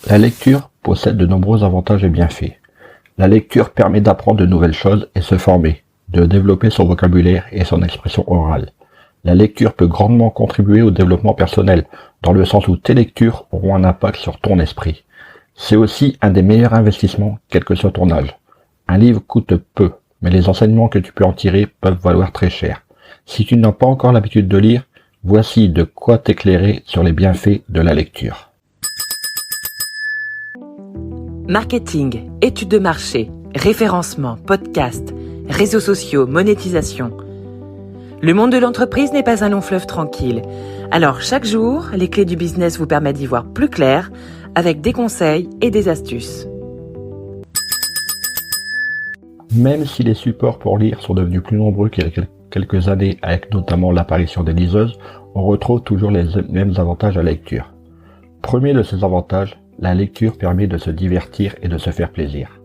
La lecture possède de nombreux avantages et bienfaits. La lecture permet d'apprendre de nouvelles choses et se former, de développer son vocabulaire et son expression orale. La lecture peut grandement contribuer au développement personnel, dans le sens où tes lectures auront un impact sur ton esprit. C'est aussi un des meilleurs investissements, quel que soit ton âge. Un livre coûte peu, mais les enseignements que tu peux en tirer peuvent valoir très cher. Si tu n'as pas encore l'habitude de lire, voici de quoi t'éclairer sur les bienfaits de la lecture. Marketing, études de marché, référencement, podcast, réseaux sociaux, monétisation. Le monde de l'entreprise n'est pas un long fleuve tranquille. Alors chaque jour, les clés du business vous permettent d'y voir plus clair avec des conseils et des astuces. Même si les supports pour lire sont devenus plus nombreux qu'il y a quelques années, avec notamment l'apparition des liseuses, on retrouve toujours les mêmes avantages à la lecture. Premier de ces avantages, la lecture permet de se divertir et de se faire plaisir.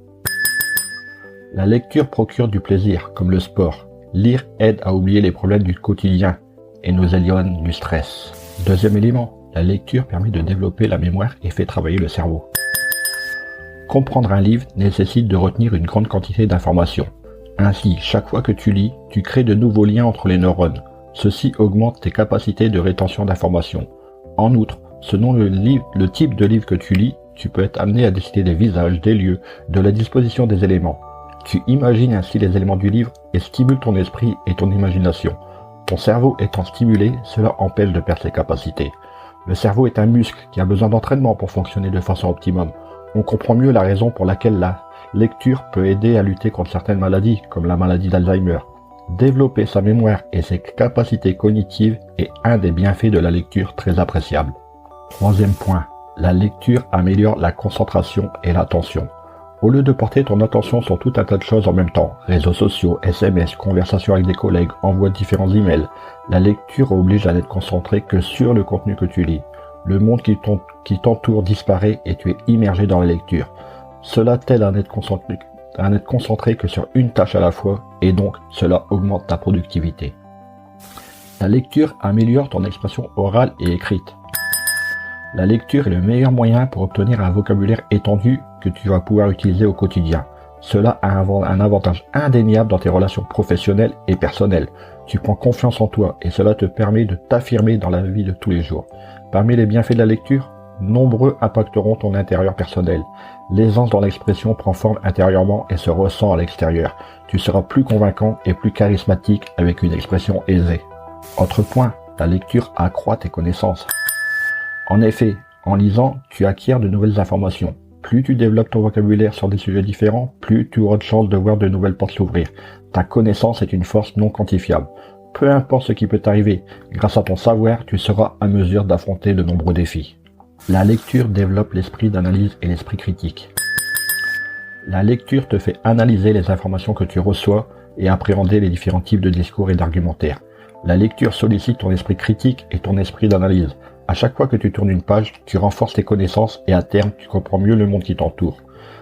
La lecture procure du plaisir, comme le sport. Lire aide à oublier les problèmes du quotidien et nous éloigne du stress. Deuxième élément, la lecture permet de développer la mémoire et fait travailler le cerveau. Comprendre un livre nécessite de retenir une grande quantité d'informations. Ainsi, chaque fois que tu lis, tu crées de nouveaux liens entre les neurones. Ceci augmente tes capacités de rétention d'informations. En outre, selon le type de livre que tu lis, tu peux être amené à décider des visages, des lieux, de la disposition des éléments. Tu imagines ainsi les éléments du livre et stimules ton esprit et ton imagination. Ton cerveau étant stimulé, cela empêche de perdre ses capacités. Le cerveau est un muscle qui a besoin d'entraînement pour fonctionner de façon optimum. On comprend mieux la raison pour laquelle la lecture peut aider à lutter contre certaines maladies, comme la maladie d'Alzheimer. Développer sa mémoire et ses capacités cognitives est un des bienfaits de la lecture très appréciable. Troisième point, la lecture améliore la concentration et l'attention. Au lieu de porter ton attention sur tout un tas de choses en même temps, réseaux sociaux, SMS, conversations avec des collègues, envoi de différents emails, la lecture oblige à n'être concentré que sur le contenu que tu lis. Le monde qui t'entoure disparaît et tu es immergé dans la lecture. Cela t'aide à n'être concentré que sur une tâche à la fois et donc cela augmente ta productivité. La lecture améliore ton expression orale et écrite. La lecture est le meilleur moyen pour obtenir un vocabulaire étendu que tu vas pouvoir utiliser au quotidien. Cela a un avantage indéniable dans tes relations professionnelles et personnelles. Tu prends confiance en toi et cela te permet de t'affirmer dans la vie de tous les jours. Parmi les bienfaits de la lecture, nombreux impacteront ton intérieur personnel. L'aisance dans l'expression prend forme intérieurement et se ressent à l'extérieur. Tu seras plus convaincant et plus charismatique avec une expression aisée. Autre point, la lecture accroît tes connaissances. En effet, en lisant, tu acquiers de nouvelles informations. Plus tu développes ton vocabulaire sur des sujets différents, plus tu auras de chances de voir de nouvelles portes s'ouvrir. Ta connaissance est une force non quantifiable. Peu importe ce qui peut t'arriver, grâce à ton savoir, tu seras à mesure d'affronter de nombreux défis. La lecture développe l'esprit d'analyse et l'esprit critique. La lecture te fait analyser les informations que tu reçois et appréhender les différents types de discours et d'argumentaires. La lecture sollicite ton esprit critique et ton esprit d'analyse. À chaque fois que tu tournes une page, tu renforces tes connaissances et à terme, tu comprends mieux le monde qui t'entoure.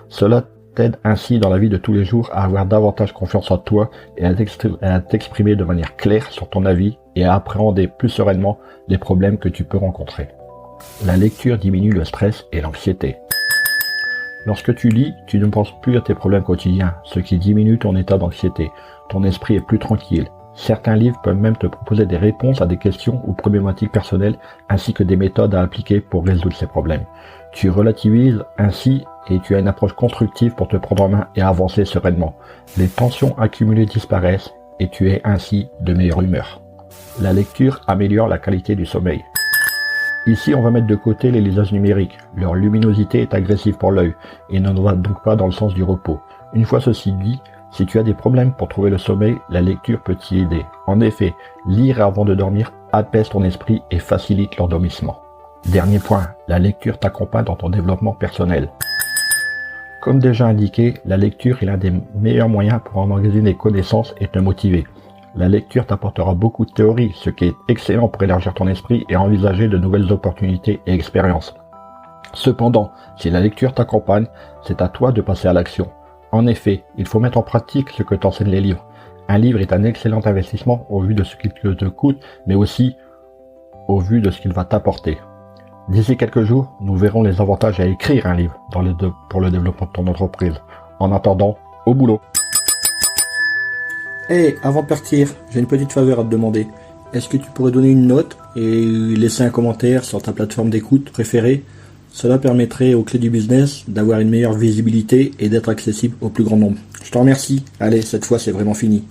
Cela t'aide ainsi dans la vie de tous les jours à avoir davantage confiance en toi et à t'exprimer de manière claire sur ton avis et à appréhender plus sereinement les problèmes que tu peux rencontrer. La lecture diminue le stress et l'anxiété. Lorsque tu lis, tu ne penses plus à tes problèmes quotidiens, ce qui diminue ton état d'anxiété. Ton esprit est plus tranquille. Certains livres peuvent même te proposer des réponses à des questions ou problématiques personnelles ainsi que des méthodes à appliquer pour résoudre ces problèmes. Tu relativises ainsi et tu as une approche constructive pour te prendre en main et avancer sereinement. Les tensions accumulées disparaissent et tu es ainsi de meilleure humeur. La lecture améliore la qualité du sommeil. Ici, on va mettre de côté les lisages numériques. Leur luminosité est agressive pour l'œil et ne va donc pas dans le sens du repos. Une fois ceci dit, si tu as des problèmes pour trouver le sommeil, la lecture peut t'y aider. En effet, lire avant de dormir apaise ton esprit et facilite l'endormissement. Dernier point, la lecture t'accompagne dans ton développement personnel. Comme déjà indiqué, la lecture est l'un des meilleurs moyens pour emmagasiner des connaissances et te motiver. La lecture t'apportera beaucoup de théories, ce qui est excellent pour élargir ton esprit et envisager de nouvelles opportunités et expériences. Cependant, si la lecture t'accompagne, c'est à toi de passer à l'action. En effet, il faut mettre en pratique ce que t'enseignent les livres. Un livre est un excellent investissement au vu de ce qu'il te coûte, mais aussi au vu de ce qu'il va t'apporter. D'ici quelques jours, nous verrons les avantages à écrire un livre pour le développement de ton entreprise. En attendant, au boulot. Hey, avant de partir, j'ai une petite faveur à te demander. Est-ce que tu pourrais donner une note et laisser un commentaire sur ta plateforme d'écoute préférée? Cela permettrait aux clés du business d'avoir une meilleure visibilité et d'être accessible au plus grand nombre. Je te remercie. Allez, cette fois c'est vraiment fini.